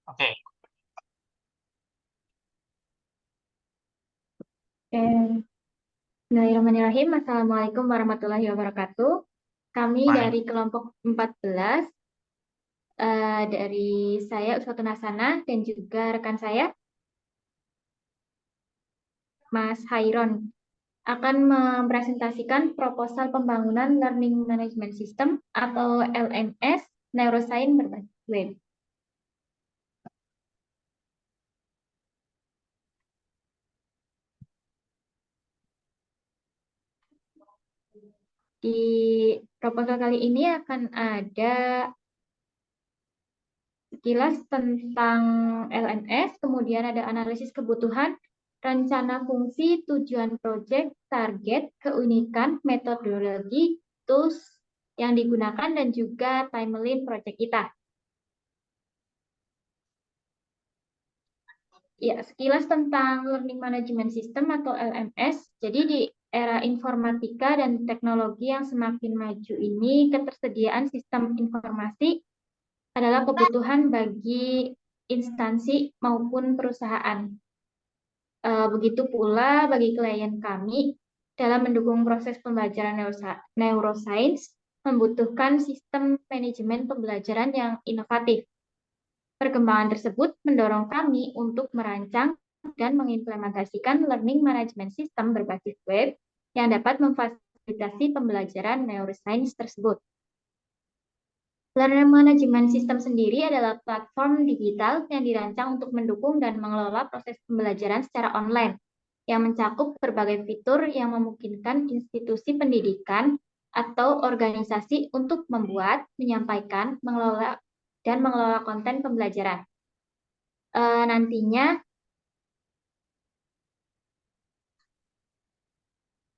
Oke, Bismillahirrahmanirrahim. Assalamualaikum warahmatullahi wabarakatuh. Kami dari baik. kelompok 14, dari saya Uswatun Hasanah dan juga rekan saya, Mas Hairon, akan mempresentasikan proposal pembangunan Learning Management System atau LMS Neuroscience berbasis web. Di proposal kali ini akan ada sekilas tentang LMS, kemudian ada analisis kebutuhan, rencana fungsi, tujuan proyek, target, keunikan, metodologi, tools yang digunakan, dan juga timeline proyek kita. Ya, sekilas tentang Learning Management System atau LMS. Jadi di era informatika dan teknologi yang semakin maju ini, ketersediaan sistem informasi adalah kebutuhan bagi instansi maupun perusahaan. Begitu pula bagi klien kami dalam mendukung proses pembelajaran neuroscience membutuhkan sistem manajemen pembelajaran yang inovatif. Perkembangan tersebut mendorong kami untuk merancang dan mengimplementasikan learning management system berbasis web yang dapat memfasilitasi pembelajaran neuroscience tersebut. Learning Management System sendiri adalah platform digital yang dirancang untuk mendukung dan mengelola proses pembelajaran secara online, yang mencakup berbagai fitur yang memungkinkan institusi pendidikan atau organisasi untuk membuat, menyampaikan, mengelola, dan mengelola konten pembelajaran. Nantinya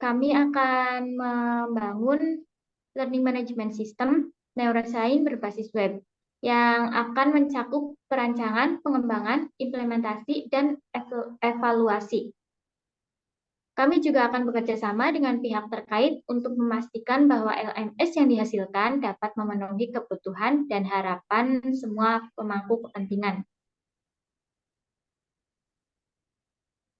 kami akan membangun Learning Management System Neuroscience berbasis web yang akan mencakup perancangan, pengembangan, implementasi, dan evaluasi. Kami juga akan bekerja sama dengan pihak terkait untuk memastikan bahwa LMS yang dihasilkan dapat memenuhi kebutuhan dan harapan semua pemangku kepentingan.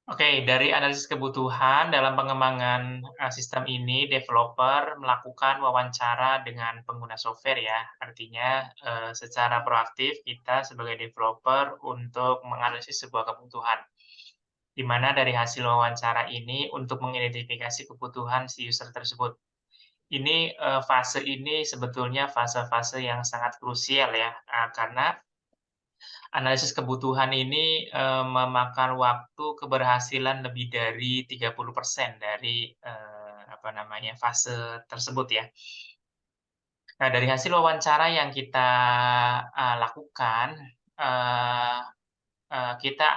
Oke, dari analisis kebutuhan dalam pengembangan sistem ini, developer melakukan wawancara dengan pengguna software ya. Artinya, secara proaktif kita sebagai developer untuk menganalisis sebuah kebutuhan. Di mana dari hasil wawancara ini untuk mengidentifikasi kebutuhan si user tersebut. Ini, fase ini sebetulnya fase-fase yang sangat krusial ya, karena analisis kebutuhan ini, memakan waktu keberhasilan lebih dari 30% dari, apa namanya, fase tersebut ya. Nah, dari hasil wawancara yang kita, lakukan, eee kita,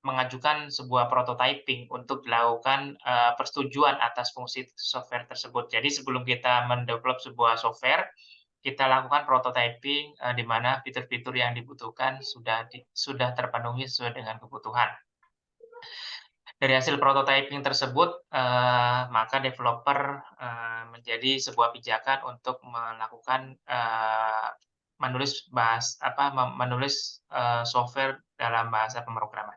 mengajukan sebuah prototyping untuk dilakukan, persetujuan atas fungsi software tersebut. Jadi sebelum kita mendevelop sebuah software, kita lakukan prototyping, di mana fitur-fitur yang dibutuhkan sudah terpenuhi sesuai dengan kebutuhan. Dari hasil prototyping tersebut, maka developer, menjadi sebuah pijakan untuk melakukan, menulis, software dalam bahasa pemrograman.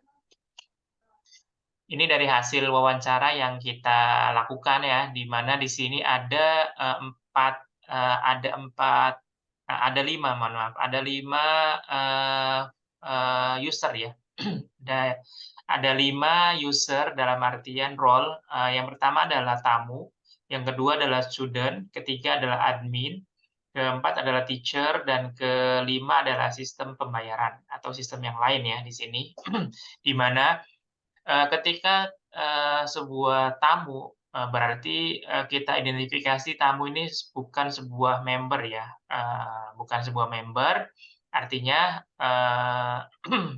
Ini dari hasil wawancara yang kita lakukan ya, di mana di sini ada, 4, ada 4, ada 5, mohon maaf, ada 5, user ya. Ada 5 user dalam artian role, yang pertama adalah tamu, yang kedua adalah student, ketiga adalah admin, keempat adalah teacher, dan kelima adalah sistem pembayaran atau sistem yang lain ya di sini. Di mana ketika, sebuah tamu, berarti, kita identifikasi tamu ini bukan sebuah member ya, bukan sebuah member, artinya,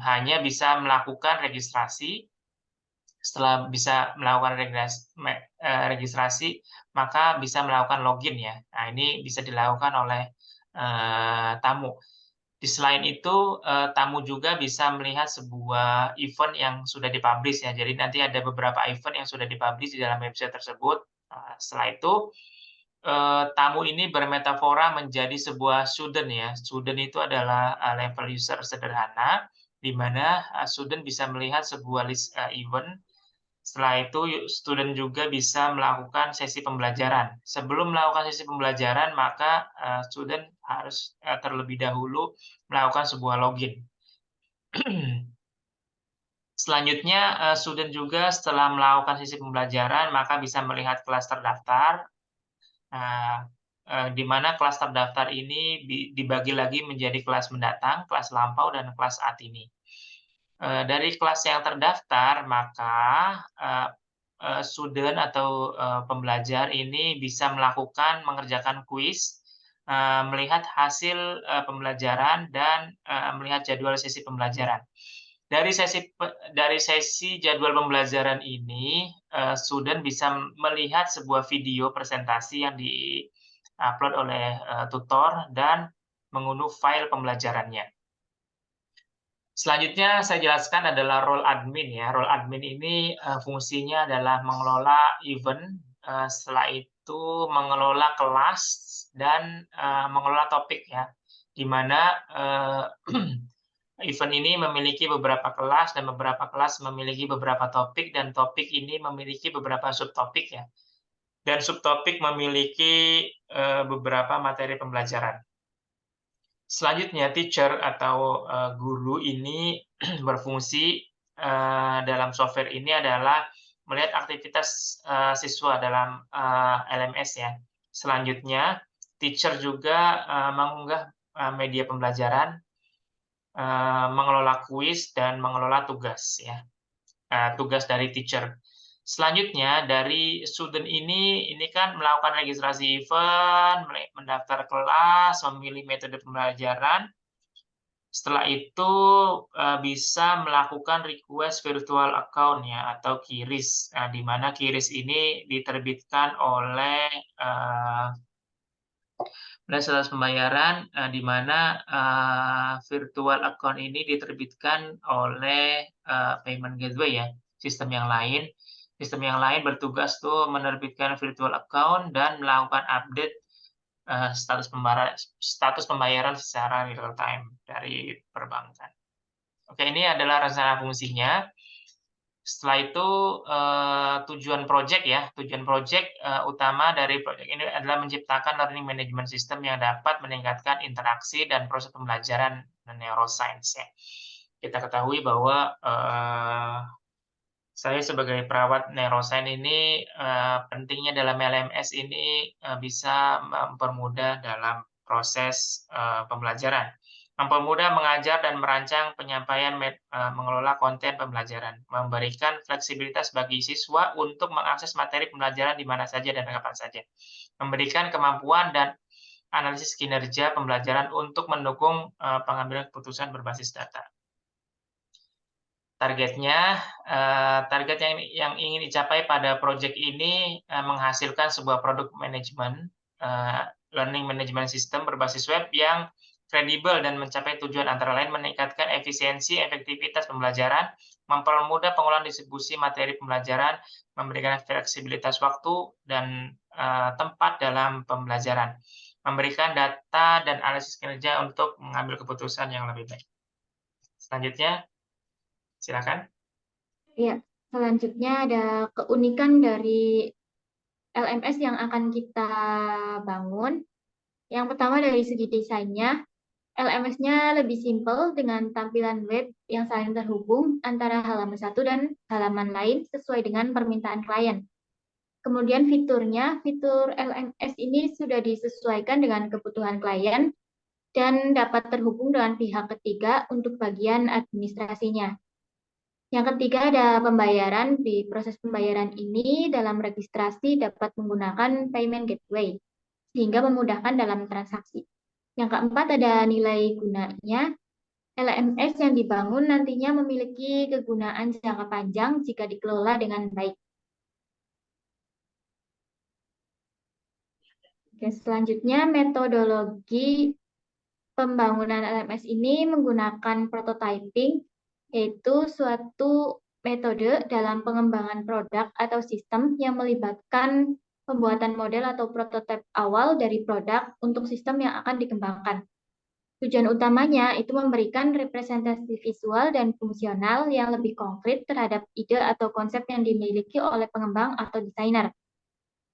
hanya bisa melakukan registrasi, setelah bisa melakukan registrasi, maka bisa melakukan login ya. Nah, ini bisa dilakukan oleh, tamu. Di selain itu, tamu juga bisa melihat sebuah event yang sudah di-publish ya. Jadi nanti ada beberapa event yang sudah di-publish di dalam website tersebut. Setelah itu, tamu ini bermetafora menjadi sebuah student ya. Student itu adalah level user sederhana, di mana student bisa melihat sebuah list event. Setelah itu student juga bisa melakukan sesi pembelajaran. Sebelum melakukan sesi pembelajaran, maka student harus terlebih dahulu melakukan sebuah login. Selanjutnya, student juga setelah melakukan sesi pembelajaran, maka bisa melihat kelas terdaftar. Nah, di mana kelas terdaftar ini dibagi lagi menjadi kelas mendatang, kelas lampau, dan kelas saat ini. Dari kelas yang terdaftar, maka student atau pembelajar ini bisa mengerjakan kuis, melihat hasil pembelajaran, dan melihat jadwal sesi pembelajaran. Dari sesi jadwal pembelajaran ini, student bisa melihat sebuah video presentasi yang di-upload oleh tutor dan mengunduh file pembelajarannya. Selanjutnya saya jelaskan adalah role admin ya. Role admin ini fungsinya adalah mengelola event, setelah itu mengelola kelas dan mengelola topik ya. Di mana event ini memiliki beberapa kelas dan beberapa kelas memiliki beberapa topik, dan topik ini memiliki beberapa subtopik ya. Dan subtopik memiliki beberapa materi pembelajaran. Selanjutnya, teacher atau guru ini berfungsi dalam software ini adalah melihat aktivitas siswa dalam LMS ya. Selanjutnya, teacher juga mengunggah media pembelajaran, mengelola kuis, dan mengelola tugas ya, tugas dari teacher. Selanjutnya dari student ini kan melakukan registrasi event, mendaftar kelas, memilih metode pembelajaran. Setelah itu bisa melakukan request virtual account ya, atau QRIS. Di mana QRIS ini diterbitkan oleh Setelah pembayaran, di mana virtual account ini diterbitkan oleh payment gateway ya, sistem yang lain. Sistem yang lain bertugas tuh menerbitkan virtual account dan melakukan update status pembayaran secara real time dari perbankan. Oke, ini adalah rencana fungsinya. Setelah itu tujuan project ya. Tujuan project utama dari project ini adalah menciptakan learning management system yang dapat meningkatkan interaksi dan proses pembelajaran neuroscience ya. Kita ketahui bahwa saya sebagai perawat neuroscience ini pentingnya dalam LMS ini bisa mempermudah dalam proses pembelajaran. Mempermudah mengajar dan merancang penyampaian mengelola konten pembelajaran, memberikan fleksibilitas bagi siswa untuk mengakses materi pembelajaran di mana saja dan kapan saja, memberikan kemampuan dan analisis kinerja pembelajaran untuk mendukung pengambilan keputusan berbasis data. Targetnya, target yang ingin dicapai pada proyek ini menghasilkan sebuah produk manajemen, learning management system berbasis web yang kredibel dan mencapai tujuan antara lain meningkatkan efisiensi, efektivitas pembelajaran, mempermudah pengolahan distribusi materi pembelajaran, memberikan fleksibilitas waktu dan tempat dalam pembelajaran, memberikan data dan analisis kinerja untuk mengambil keputusan yang lebih baik. Selanjutnya, silakan. Ya, selanjutnya ada keunikan dari LMS yang akan kita bangun. Yang pertama dari segi desainnya, LMS-nya lebih simpel dengan tampilan web yang saling terhubung antara halaman satu dan halaman lain sesuai dengan permintaan klien. Kemudian fiturnya, fitur LMS ini sudah disesuaikan dengan kebutuhan klien dan dapat terhubung dengan pihak ketiga untuk bagian administrasinya. Yang ketiga ada pembayaran. Di proses pembayaran ini dalam registrasi dapat menggunakan payment gateway sehingga memudahkan dalam transaksi. Yang keempat ada nilai gunanya. LMS yang dibangun nantinya memiliki kegunaan jangka panjang jika dikelola dengan baik. Oke, selanjutnya metodologi pembangunan LMS ini menggunakan prototyping, yaitu suatu metode dalam pengembangan produk atau sistem yang melibatkan pembuatan model atau prototipe awal dari produk untuk sistem yang akan dikembangkan. Tujuan utamanya itu memberikan representasi visual dan fungsional yang lebih konkret terhadap ide atau konsep yang dimiliki oleh pengembang atau desainer.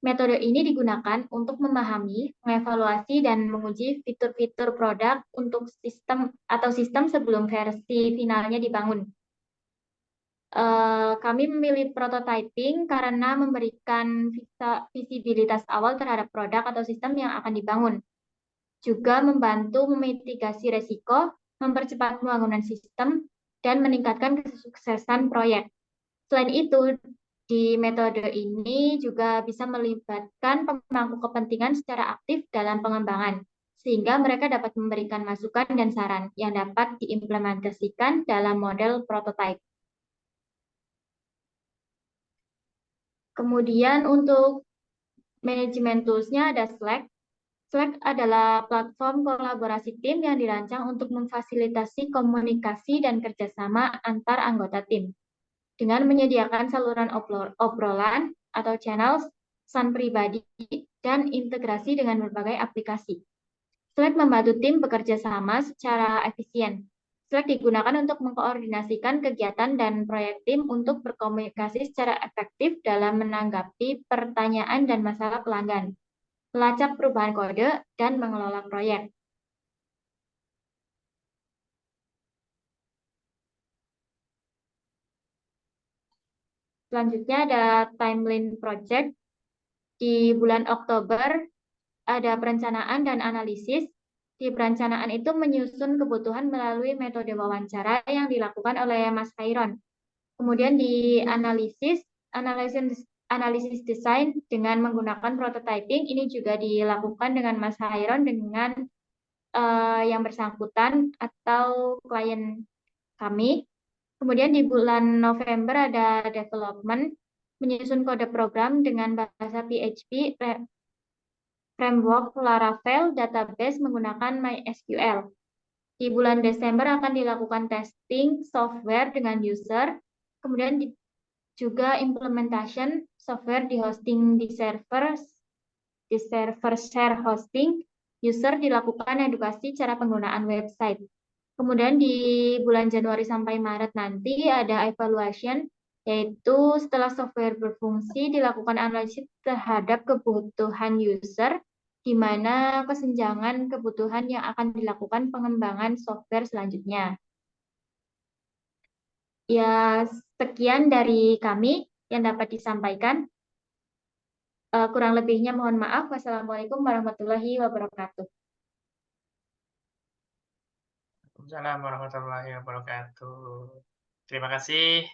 Metode ini digunakan untuk memahami, mengevaluasi, dan menguji fitur-fitur produk untuk sistem sebelum versi finalnya dibangun. Kami memilih prototyping karena memberikan visibilitas awal terhadap produk atau sistem yang akan dibangun. Juga membantu memitigasi resiko, mempercepat pembangunan sistem, dan meningkatkan kesuksesan proyek. Selain itu, di metode ini juga bisa melibatkan pemangku kepentingan secara aktif dalam pengembangan, sehingga mereka dapat memberikan masukan dan saran yang dapat diimplementasikan dalam model prototipe. Kemudian untuk manajemen tools-nya ada Slack. Slack adalah platform kolaborasi tim yang dirancang untuk memfasilitasi komunikasi dan kerjasama antar anggota tim. Dengan menyediakan saluran obrolan atau channel, pesan pribadi, dan integrasi dengan berbagai aplikasi. Slack membantu tim bekerja sama secara efisien. Slack digunakan untuk mengkoordinasikan kegiatan dan proyek tim untuk berkomunikasi secara efektif dalam menanggapi pertanyaan dan masalah pelanggan, melacak perubahan kode, dan mengelola proyek. Selanjutnya ada timeline project. Di bulan Oktober ada perencanaan dan analisis. Di perencanaan itu menyusun kebutuhan melalui metode wawancara yang dilakukan oleh Mas Khairon. Kemudian di analisis desain dengan menggunakan prototyping, ini juga dilakukan dengan Mas Khairon dengan yang bersangkutan atau klien kami. Kemudian di bulan November ada development, menyusun kode program dengan bahasa PHP, framework Laravel, database menggunakan MySQL. Di bulan Desember akan dilakukan testing software dengan user, kemudian juga implementation software di hosting di server share hosting, user dilakukan edukasi cara penggunaan website. Kemudian di bulan Januari sampai Maret nanti ada evaluation, yaitu setelah software berfungsi dilakukan analisis terhadap kebutuhan user, di mana kesenjangan kebutuhan yang akan dilakukan pengembangan software selanjutnya. Ya, sekian dari kami yang dapat disampaikan. Kurang lebihnya mohon maaf. Wassalamualaikum warahmatullahi wabarakatuh. Waalaikumsalam warahmatullahi wabarakatuh. Terima kasih